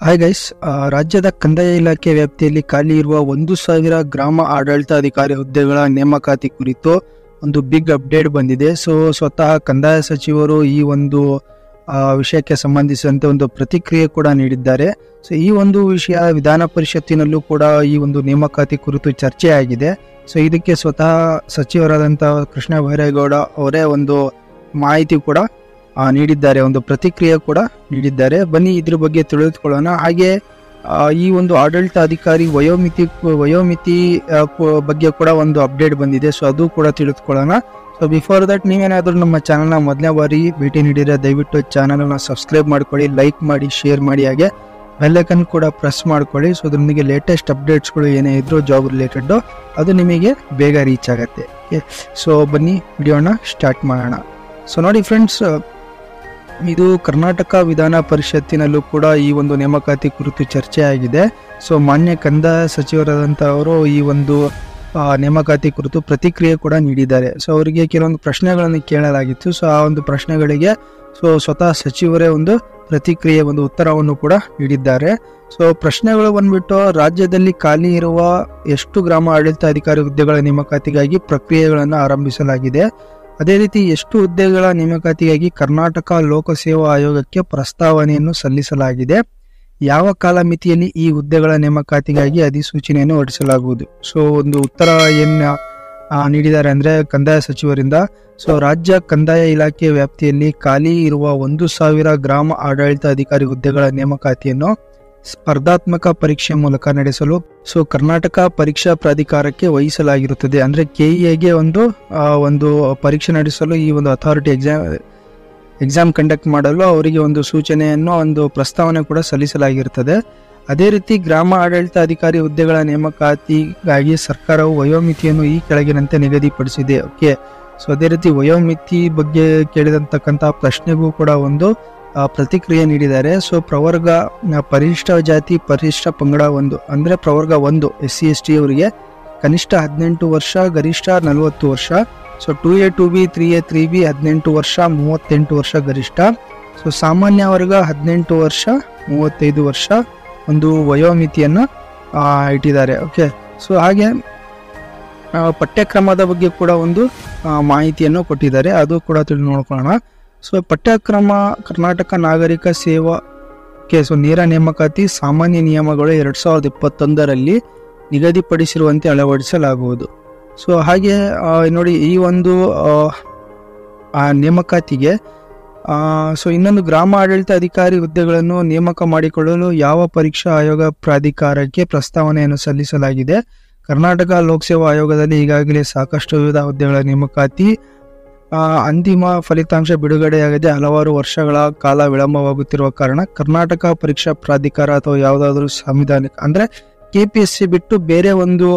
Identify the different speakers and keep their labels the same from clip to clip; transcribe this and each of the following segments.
Speaker 1: Hi guys, ರಾಜ್ಯದ ಕಂದಾಯ ಇಲಾಖೆ ವ್ಯಾಪ್ತಿಯಲ್ಲಿ ಖಾಲಿ ಇರುವ 1,000 ಗ್ರಾಮ ಆಡಳಿತಾಧಿಕಾರಿ ಹುದ್ದೆಗಳ ನೇಮಕಾತಿ ಕುರಿತು ಒಂದು ಬಿಗ್ ಅಪ್ಡೇಟ್ ಬಂದಿದೆ. ಸ್ವತಃ ಕಂದಾಯ ಸಚಿವರು ಈ ಒಂದು ವಿಷಯಕ್ಕೆ ಸಂಬಂಧಿಸಿದಂತೆ ಒಂದು ಪ್ರತಿಕ್ರಿಯೆ ಕೂಡ ನೀಡಿದ್ದಾರೆ. ಈ ಒಂದು ವಿಷಯ ವಿಧಾನ ಪರಿಷತ್ತಿನಲ್ಲೂ ಕೂಡ ಈ ಒಂದು ನೇಮಕಾತಿ ಕುರಿತು ಚರ್ಚೆ ಆಗಿದೆ. ಇದಕ್ಕೆ ಸ್ವತಃ ಸಚಿವರಾದಂತಹ ಕೃಷ್ಣ ಬೈರೇಗೌಡ ಅವರೇ ಒಂದು ಮಾಹಿತಿ ಕೂಡ ನೀಡಿದ್ದಾರೆ, ಒಂದು ಪ್ರತಿಕ್ರಿಯೆ ಕೂಡ ನೀಡಿದ್ದಾರೆ. ಬನ್ನಿ ಇದ್ರ ಬಗ್ಗೆ ತಿಳಿದುಕೊಳ್ಳೋಣ. ಹಾಗೆ ಈ ಒಂದು ಆಡಳಿತಾಧಿಕಾರಿ ವಯೋಮಿತಿ ಬಗ್ಗೆ ಕೂಡ ಒಂದು ಅಪ್ಡೇಟ್ ಬಂದಿದೆ. ಅದು ಕೂಡ ತಿಳಿದುಕೊಳ್ಳೋಣ. ಬಿಫೋರ್ ದಟ್ ನೀವೇನಾದ್ರೂ ನಮ್ಮ ಚಾನಲ್ನ ಮೊದಲನೇ ಬಾರಿ ಭೇಟಿ ನೀಡಿದ್ರೆ ದಯವಿಟ್ಟು ಚಾನಲ್ನ ಸಬ್ಸ್ಕ್ರೈಬ್ ಮಾಡ್ಕೊಳ್ಳಿ, ಲೈಕ್ ಮಾಡಿ, ಶೇರ್ ಮಾಡಿ, ಹಾಗೆ ಬೆಲ್ಲೈಕನ್ ಕೂಡ ಪ್ರೆಸ್ ಮಾಡ್ಕೊಳ್ಳಿ. ಅದರೊಂದಿಗೆ ಲೇಟೆಸ್ಟ್ ಅಪ್ಡೇಟ್ಸ್ಗಳು ಏನೇ ಇದ್ರು ಜಾಬ್ ರಿಲೇಟೆಡ್ ಅದು ನಿಮಗೆ ಬೇಗ ರೀಚ್ ಆಗುತ್ತೆ. ಬನ್ನಿ ವಿಡಿಯೋನ ಸ್ಟಾರ್ಟ್ ಮಾಡೋಣ. ನೋಡಿ ಫ್ರೆಂಡ್ಸ್, ಇದು ಕರ್ನಾಟಕ ವಿಧಾನ ಪರಿಷತ್ತಿನಲ್ಲೂ ಕೂಡ ಈ ಒಂದು ನೇಮಕಾತಿ ಕುರಿತು ಚರ್ಚೆ ಆಗಿದೆ. ಮಾನ್ಯ ಕಂದಾಯ ಸಚಿವರಾದಂಥವರು ಈ ಒಂದು ನೇಮಕಾತಿ ಕುರಿತು ಪ್ರತಿಕ್ರಿಯೆ ಕೂಡ ನೀಡಿದ್ದಾರೆ. ಅವರಿಗೆ ಕೆಲವೊಂದು ಪ್ರಶ್ನೆಗಳನ್ನು ಕೇಳಲಾಗಿತ್ತು. ಆ ಒಂದು ಪ್ರಶ್ನೆಗಳಿಗೆ ಸ್ವತಃ ಸಚಿವರೇ ಒಂದು ಪ್ರತಿಕ್ರಿಯೆ, ಒಂದು ಉತ್ತರವನ್ನು ಕೂಡ ನೀಡಿದ್ದಾರೆ. ಪ್ರಶ್ನೆಗಳು ಬಂದ್ಬಿಟ್ಟು, ರಾಜ್ಯದಲ್ಲಿ ಖಾಲಿ ಇರುವ ಎಷ್ಟು ಗ್ರಾಮ ಆಡಳಿತಾಧಿಕಾರಿ ಹುದ್ದೆಗಳ ನೇಮಕಾತಿಗಾಗಿ ಪ್ರಕ್ರಿಯೆಗಳನ್ನು ಆರಂಭಿಸಲಾಗಿದೆ, ಅದೇ ರೀತಿ ಎಷ್ಟು ಹುದ್ದೆಗಳ ನೇಮಕಾತಿಗಾಗಿ ಕರ್ನಾಟಕ ಲೋಕಸೇವಾ ಆಯೋಗಕ್ಕೆ ಪ್ರಸ್ತಾವನೆಯನ್ನು ಸಲ್ಲಿಸಲಾಗಿದೆ, ಯಾವ ಕಾಲಮಿತಿಯಲ್ಲಿ ಈ ಹುದ್ದೆಗಳ ನೇಮಕಾತಿಗಾಗಿ ಅಧಿಸೂಚನೆಯನ್ನು ಹೊರಡಿಸಲಾಗುವುದು. ಒಂದು ಉತ್ತರ ಏನು ನೀಡಿದ್ದಾರೆ ಅಂದ್ರೆ ಕಂದಾಯ ಸಚಿವರಿಂದ, ರಾಜ್ಯ ಕಂದಾಯ ಇಲಾಖೆ ವ್ಯಾಪ್ತಿಯಲ್ಲಿ ಖಾಲಿ ಇರುವ 1,000 ಗ್ರಾಮ ಆಡಳಿತಾಧಿಕಾರಿ ಹುದ್ದೆಗಳ ನೇಮಕಾತಿಯನ್ನು ಸ್ಪರ್ಧಾತ್ಮಕ ಪರೀಕ್ಷೆ ಮೂಲಕ ನಡೆಸಲು ಕರ್ನಾಟಕ ಪರೀಕ್ಷಾ ಪ್ರಾಧಿಕಾರಕ್ಕೆ ವಹಿಸಲಾಗಿರುತ್ತದೆ. ಅಂದ್ರೆ ಕೆಇಎಗೆ ಒಂದು ಪರೀಕ್ಷೆ ನಡೆಸಲು ಈ ಒಂದು ಅಥಾರಿಟಿ ಎಕ್ಸಾಮ್ ಕಂಡಕ್ಟ್ ಮಾಡಲು ಅವರಿಗೆ ಒಂದು ಸೂಚನೆಯನ್ನು, ಒಂದು ಪ್ರಸ್ತಾವನೆ ಕೂಡ ಸಲ್ಲಿಸಲಾಗಿರುತ್ತದೆ. ಅದೇ ರೀತಿ ಗ್ರಾಮ ಆಡಳಿತಾಧಿಕಾರಿ ಹುದ್ದೆಗಳ ನೇಮಕಾತಿಗಾಗಿ ಸರ್ಕಾರವು ವಯೋಮಿತಿಯನ್ನು ಈ ಕೆಳಗಿನಂತೆ ನಿಗದಿಪಡಿಸಿದೆ. ಅದೇ ರೀತಿ ವಯೋಮಿತಿ ಬಗ್ಗೆ ಕೇಳಿದಂತಕ್ಕಂಥ ಪ್ರಶ್ನೆಗೂ ಕೂಡ ಒಂದು ಪ್ರತಿಕ್ರಿಯೆ ನೀಡಿದ್ದಾರೆ. ಪ್ರವರ್ಗ ಪರಿಶಿಷ್ಟ ಜಾತಿ ಪರಿಶಿಷ್ಟ ಪಂಗಡ 1 ಅಂದ್ರೆ ಪ್ರವರ್ಗ 1 SC ST ಅವರಿಗೆ ಕನಿಷ್ಠ 18 ವರ್ಷ, ಗರಿಷ್ಠ 40 ವರ್ಷ. 2A 2B 3A 3B 18 ವರ್ಷ, 38 ವರ್ಷ ಗರಿಷ್ಠ. ಸಾಮಾನ್ಯ ವರ್ಗ 18 ವರ್ಷ, 35 ವರ್ಷ ಒಂದು ವಯೋಮಿತಿಯನ್ನು ಇಟ್ಟಿದ್ದಾರೆ. ಹಾಗೆ ಪಠ್ಯಕ್ರಮದ ಬಗ್ಗೆ ಕೂಡ ಒಂದು ಮಾಹಿತಿಯನ್ನು ಕೊಟ್ಟಿದ್ದಾರೆ, ಅದು ಕೂಡ ನೋಡ್ಕೊಳ್ಳೋಣ. ಪಠ್ಯಕ್ರಮ ಕರ್ನಾಟಕ ನಾಗರಿಕ ಸೇವಾ ನೇರ ನೇಮಕಾತಿ ಸಾಮಾನ್ಯ ನಿಯಮಗಳು 2021ರಲ್ಲಿ ನಿಗದಿಪಡಿಸಿರುವಂತೆ ಅಳವಡಿಸಲಾಗುವುದು. ಹಾಗೆ ನೋಡಿ, ಈ ಒಂದು ನೇಮಕಾತಿಗೆ ಇನ್ನೊಂದು ಗ್ರಾಮ ಆಡಳಿತ ಅಧಿಕಾರಿ ಹುದ್ದೆಗಳನ್ನು ನೇಮಕ ಮಾಡಿಕೊಳ್ಳಲು ಯಾವ ಪರೀಕ್ಷಾ ಆಯೋಗ ಪ್ರಾಧಿಕಾರಕ್ಕೆ ಪ್ರಸ್ತಾವನೆಯನ್ನು ಸಲ್ಲಿಸಲಾಗಿದೆ. ಕರ್ನಾಟಕ ಲೋಕಸೇವಾ ಆಯೋಗದಲ್ಲಿ ಈಗಾಗಲೇ ಸಾಕಷ್ಟು ವಿವಿಧ ಹುದ್ದೆಗಳ ನೇಮಕಾತಿ ಅಂತಿಮ ಫಲಿತಾಂಶ ಬಿಡುಗಡೆಯಾಗದೆ ಹಲವಾರು ವರ್ಷಗಳ ಕಾಲ ವಿಳಂಬವಾಗುತ್ತಿರುವ ಕಾರಣ ಕರ್ನಾಟಕ ಪರೀಕ್ಷಾ ಪ್ರಾಧಿಕಾರ ಅಥವಾ ಯಾವುದಾದ್ರೂ ಸಂವಿಧಾನಿಕ ಅಂದ್ರೆ KPSC ಬಿಟ್ಟು ಬೇರೆ ಒಂದು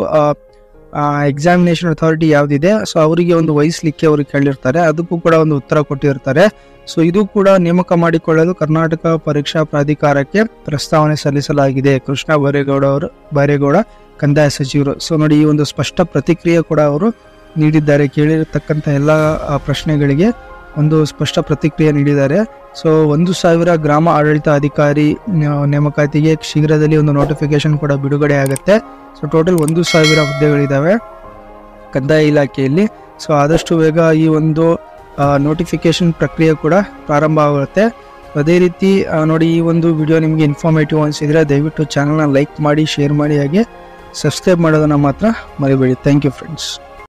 Speaker 1: ಎಕ್ಸಾಮಿನೇಷನ್ ಅಥಾರಿಟಿ ಯಾವ್ದಿದೆ ಅವರಿಗೆ ಒಂದು ವಹಿಸ್ಲಿಕ್ಕೆ ಅವ್ರಿಗೆ ಕೇಳಿರ್ತಾರೆ, ಅದಕ್ಕೂ ಕೂಡ ಒಂದು ಉತ್ತರ ಕೊಟ್ಟಿರ್ತಾರೆ. ಇದು ಕೂಡ ನೇಮಕ ಮಾಡಿಕೊಳ್ಳಲು ಕರ್ನಾಟಕ ಪರೀಕ್ಷಾ ಪ್ರಾಧಿಕಾರಕ್ಕೆ ಪ್ರಸ್ತಾವನೆ ಸಲ್ಲಿಸಲಾಗಿದೆ. ಕೃಷ್ಣ ಬೈರೇಗೌಡ ಕಂದಾಯ ಸಚಿವರು. ನೋಡಿ, ಈ ಒಂದು ಸ್ಪಷ್ಟ ಪ್ರತಿಕ್ರಿಯೆ ಕೂಡ ಅವರು ನೀಡಿದ್ದಾರೆ. ಕೇಳಿರತಕ್ಕಂಥ ಎಲ್ಲ ಪ್ರಶ್ನೆಗಳಿಗೆ ಒಂದು ಸ್ಪಷ್ಟ ಪ್ರತಿಕ್ರಿಯೆ ನೀಡಿದ್ದಾರೆ. 1,000 ಗ್ರಾಮ ಆಡಳಿತ ಅಧಿಕಾರಿ ನೇಮಕಾತಿಗೆ ಶೀಘ್ರದಲ್ಲಿ ಒಂದು ನೋಟಿಫಿಕೇಶನ್ ಕೂಡ ಬಿಡುಗಡೆ ಆಗುತ್ತೆ. ಟೋಟಲ್ 1,000 ಹುದ್ದೆಗಳಿದ್ದಾವೆ ಕಂದಾಯ ಇಲಾಖೆಯಲ್ಲಿ. ಆದಷ್ಟು ಬೇಗ ಈ ಒಂದು ನೋಟಿಫಿಕೇಶನ್ ಪ್ರಕ್ರಿಯೆ ಕೂಡ ಪ್ರಾರಂಭ ಆಗುತ್ತೆ. ಅದೇ ರೀತಿ ನೋಡಿ, ಈ ಒಂದು ವಿಡಿಯೋ ನಿಮಗೆ ಇನ್ಫಾರ್ಮೇಟಿವ್ ಅನಿಸಿದ್ರೆ ದಯವಿಟ್ಟು ಚಾನಲ್ನ ಲೈಕ್ ಮಾಡಿ, ಶೇರ್ ಮಾಡಿ, ಹಾಗೆ ಸಬ್ಸ್ಕ್ರೈಬ್ ಮಾಡೋದನ್ನ ಮಾತ್ರ ಮರಿಬೇಡಿ. Thank you friends.